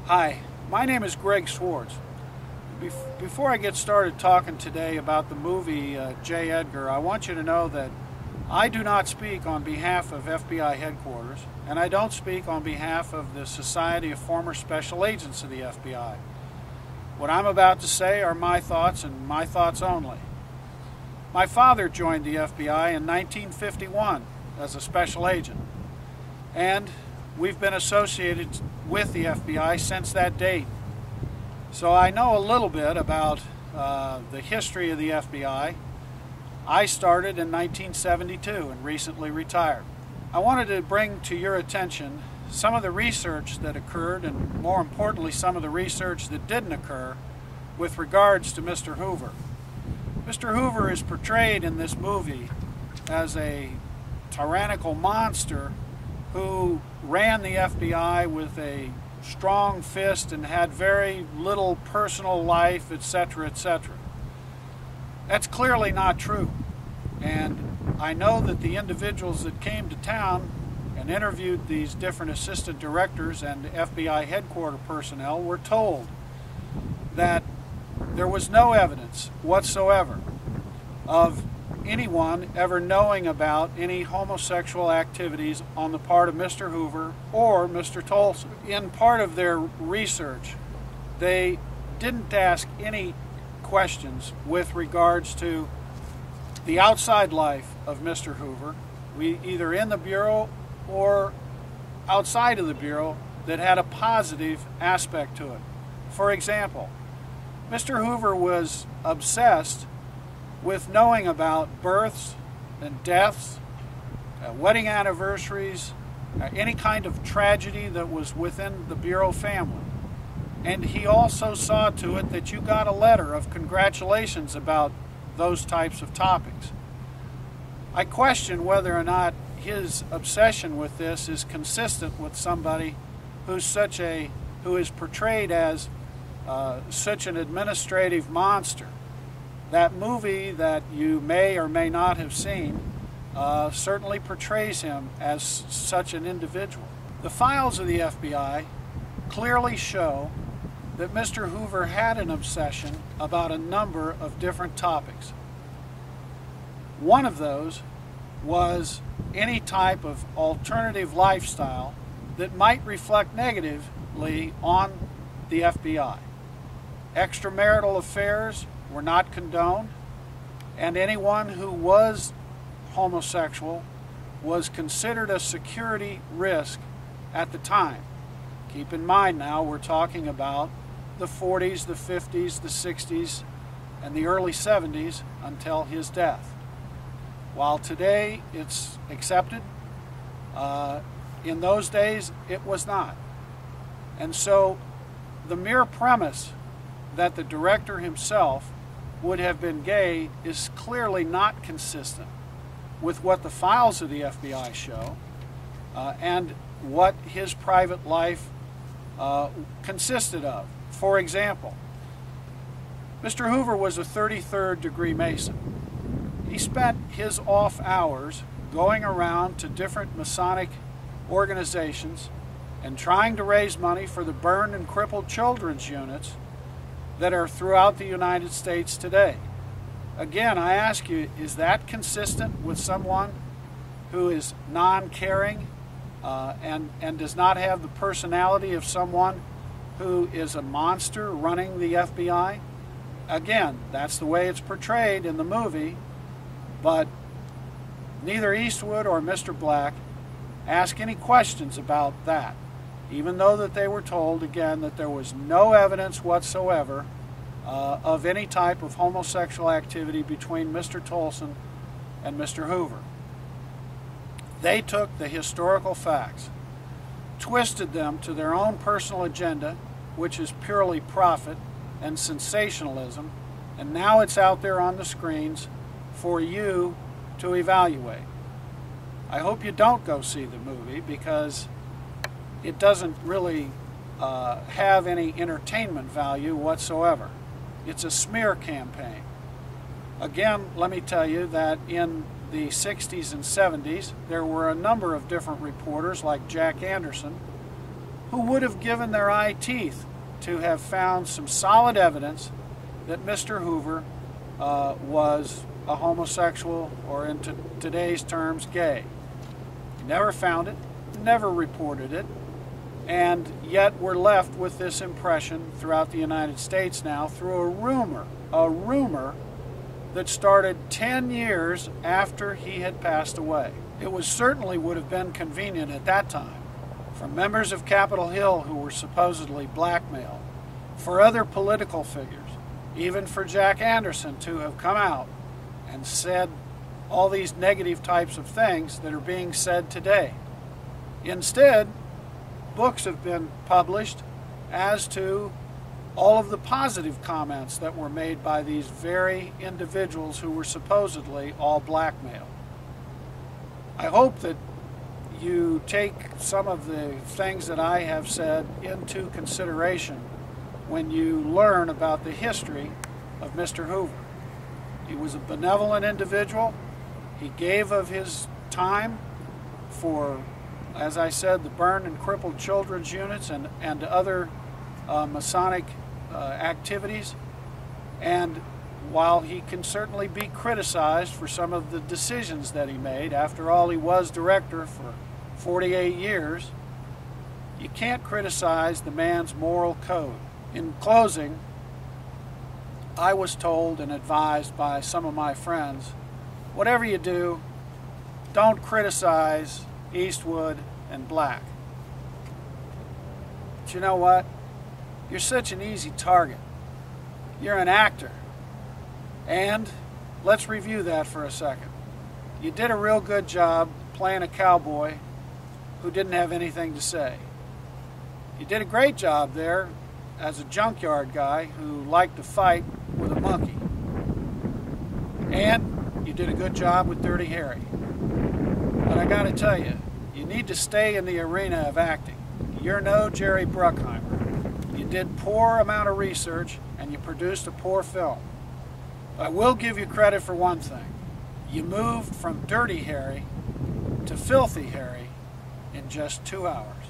Hi, my name is Gregg Schwarz. Before I get started talking today about the movie J.Edgar, I want you to know that I do not speak on behalf of FBI headquarters, and I don't speak on behalf of the Society of Former Special Agents of the FBI. What I'm about to say are my thoughts and my thoughts only. My father joined the FBI in 1951 as a special agent, and we've been associated with the FBI since that date. So I know a little bit about the history of the FBI. I started in 1972 and recently retired. I wanted to bring to your attention some of the research that occurred, and more importantly, some of the research that didn't occur with regards to Mr. Hoover. Mr. Hoover is portrayed in this movie as a tyrannical monster who ran the FBI with a strong fist and had very little personal life, etc., etc. That's clearly not true. And I know that the individuals that came to town and interviewed these different assistant directors and FBI headquarters personnel were told that there was no evidence whatsoever of anyone ever knowing about any homosexual activities on the part of Mr. Hoover or Mr. Tolson. In part of their research, they didn't ask any questions with regards to the outside life of Mr. Hoover, either in the Bureau or outside of the Bureau, that had a positive aspect to it. For example, Mr. Hoover was obsessed with knowing about births and deaths, wedding anniversaries, any kind of tragedy that was within the Bureau family. And he also saw to it that you got a letter of congratulations about those types of topics. I question whether or not his obsession with this is consistent with somebody who is portrayed as such an administrative monster. That movie that you may or may not have seen certainly portrays him as such an individual. The files of the FBI clearly show that Mr. Hoover had an obsession about a number of different topics. One of those was any type of alternative lifestyle that might reflect negatively on the FBI. Extramarital affairs were not condoned, and anyone who was homosexual was considered a security risk at the time. Keep in mind now, we're talking about the 40s, the 50s, the 60s, and the early 70s until his death. While today it's accepted, in those days it was not. And so the mere premise that the director himself would have been gay is clearly not consistent with what the files of the FBI show and what his private life consisted of. For example, Mr. Hoover was a 33rd degree Mason. He spent his off hours going around to different Masonic organizations and trying to raise money for the burned and crippled children's units that are throughout the United States today. Again, I ask you, is that consistent with someone who is non-caring and does not have the personality of someone who is a monster running the FBI? Again, that's the way it's portrayed in the movie, but neither Eastwood or Mr. Black ask any questions about that, even though that they were told, again, that there was no evidence whatsoever of any type of homosexual activity between Mr. Tolson and Mr. Hoover. They took the historical facts, twisted them to their own personal agenda, which is purely profit and sensationalism, and now it's out there on the screens for you to evaluate. I hope you don't go see the movie, because it doesn't really have any entertainment value whatsoever. It's a smear campaign. Again, let me tell you that in the 60s and 70s, there were a number of different reporters like Jack Anderson who would have given their eye teeth to have found some solid evidence that Mr. Hoover was a homosexual, or in today's terms, gay. He never found it, never reported it, and yet we're left with this impression throughout the United States now through a rumor that started 10 years after he had passed away. It certainly would have been convenient at that time for members of Capitol Hill who were supposedly blackmailed, for other political figures, even for Jack Anderson to have come out and said all these negative types of things that are being said today. Instead, books have been published as to all of the positive comments that were made by these very individuals who were supposedly all blackmailed. I hope that you take some of the things that I have said into consideration when you learn about the history of Mr. Hoover. He was a benevolent individual. He gave of his time for, as I said, the burned and crippled children's units and other Masonic activities. And while he can certainly be criticized for some of the decisions that he made, after all, he was director for 48 years, you can't criticize the man's moral code. In closing, I was told and advised by some of my friends, whatever you do, don't criticize Eastwood and Black. But you know what? You're such an easy target. You're an actor. And let's review that for a second. You did a real good job playing a cowboy who didn't have anything to say. You did a great job there as a junkyard guy who liked to fight with a monkey. And you did a good job with Dirty Harry. But I gotta tell you, you need to stay in the arena of acting. You're no Jerry Bruckheimer. You did poor amount of research and you produced a poor film. But I will give you credit for one thing. You moved from Dirty Harry to Filthy Harry in just 2 hours.